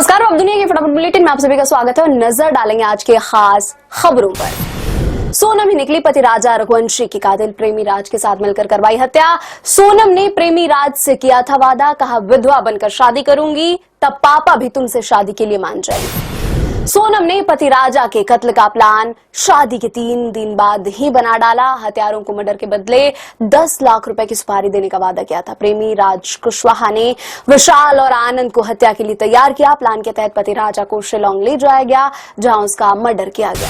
नमस्कार, अब दुनिया के फटाफट बुलेटिन में आप सभी का स्वागत है और नजर डालेंगे आज के खास खबरों पर। सोनम ही निकली पति राजा रघुवंशी की कातिल प्रेमी राज के साथ मिलकर करवाई हत्या। सोनम ने प्रेमी राज से किया था वादा, कहा विधवा बनकर शादी करूंगी तब पापा भी तुमसे शादी के लिए मान जाएंगे। सोनम ने पति राजा के कत्ल का प्लान शादी के 3 दिन बाद ही बना डाला। हत्यारों को मर्डर के बदले 10 लाख रुपए की सुपारी देने का वादा किया था। प्रेमी राज कुशवाहा ने विशाल और आनंद को हत्या के लिए तैयार किया। प्लान के तहत पति राजा को शिलोंग ले जाया गया, जहां उसका मर्डर किया गया।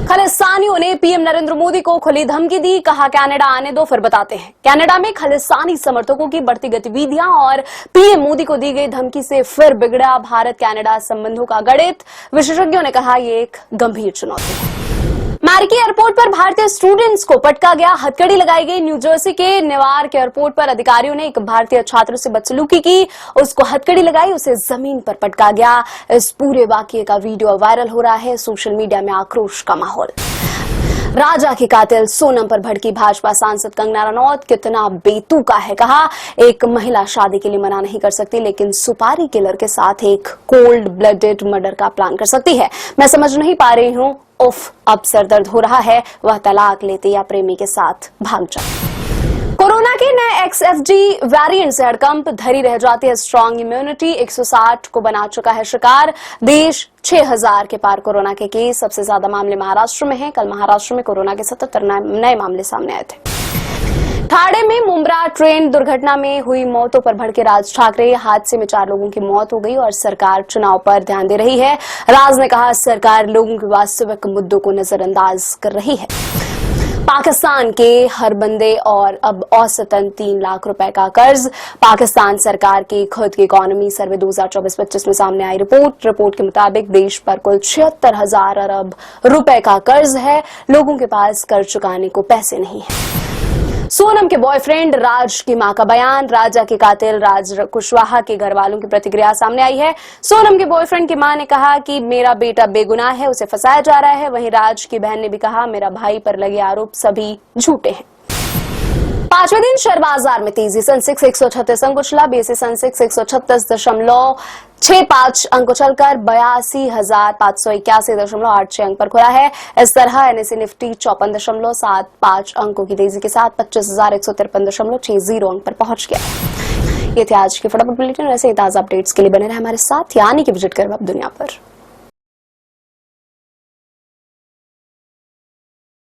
खालिस्तानियों ने पीएम नरेंद्र मोदी को खुली धमकी दी, कहा कनाडा आने दो फिर बताते हैं। कनाडा में खालिस्तानी समर्थकों की बढ़ती गतिविधियां और पीएम मोदी को दी गई धमकी से फिर बिगड़ा भारत कनाडा संबंधों का गणित। विशेषज्ञों ने कहा यह एक गंभीर चुनौती है। अमेरिकी एयरपोर्ट पर भारतीय स्टूडेंट्स को पटका गया, हथकड़ी लगाई गई। न्यू जर्सी के नेवार्क एयरपोर्ट पर अधिकारियों ने एक भारतीय छात्र से बदसलूकी की, उसको हथकड़ी लगाई, उसे जमीन पर पटका गया। इस पूरे वाकये का वीडियो वायरल हो रहा है। सोशल मीडिया में आक्रोश का माहौल। राजा की कातिल सोनम पर भड़की भाजपा सांसद कंगना रनौत, कितना बेतुका है। कहा एक महिला शादी के लिए मना नहीं कर सकती, लेकिन सुपारी किलर के साथ एक कोल्ड ब्लडेड मर्डर का प्लान कर सकती है। मैं समझ नहीं पा रही हूँ, उफ अब सर दर्द हो रहा है। वह तलाक लेते या प्रेमी के साथ भाग जाए। कोरोना के नए XFG वेरिएंट से हड़कंप, धरी रह जाती है स्ट्रांग इम्यूनिटी। 160 को बना चुका है शिकार। देश 6000 के पार कोरोना के केस। सबसे ज्यादा मामले महाराष्ट्र में हैं। कल महाराष्ट्र में कोरोना के 77 नए मामले सामने आए थे। ठाणे में मुंब्रा ट्रेन दुर्घटना में हुई मौतों पर भड़के राज ठाकरे। हादसे में 4 लोगों की मौत हो गई और सरकार चुनाव पर ध्यान दे रही है। राज ने कहा सरकार लोगों के वास्तविक मुद्दों को नजरअंदाज कर रही है। पाकिस्तान के हर बंदे और अब औसतन 3 लाख रुपए का कर्ज। पाकिस्तान सरकार की खुद की इकोनॉमी सर्वे 2024-25 में सामने आई रिपोर्ट के मुताबिक देश पर कुल 76,000 अरब रुपए का कर्ज है। लोगों के पास कर्ज चुकाने को पैसे नहीं है। सोनम के बॉयफ्रेंड राज की मां का बयान। राजा के कातिल राज कुशवाहा के घर वालों की प्रतिक्रिया सामने आई है। सोनम के बॉयफ्रेंड की मां ने कहा कि मेरा बेटा बेगुनाह है, उसे फंसाया जा रहा है। वहीं राज की बहन ने भी कहा मेरा भाई पर लगे आरोप सभी झूठे हैं। 5वें दिन शेयर बाजार में तेजी। सेंसेक्स 136 अंक उछला। बीएसई सेंसेक्स 136.65 अंक उछलकर 82,581.86 अंक पर खुला है। इस तरह एनएसई निफ्टी 54.75 अंकों की तेजी के साथ 25,153.60 अंक पर पहुंच गया। ये थे आज के फटाफट बुलेटिन। ऐसे ही ताजा अपडेट्स के लिए बने रहे हमारे साथ, यानी कि विजिट करें अब दुनिया पर।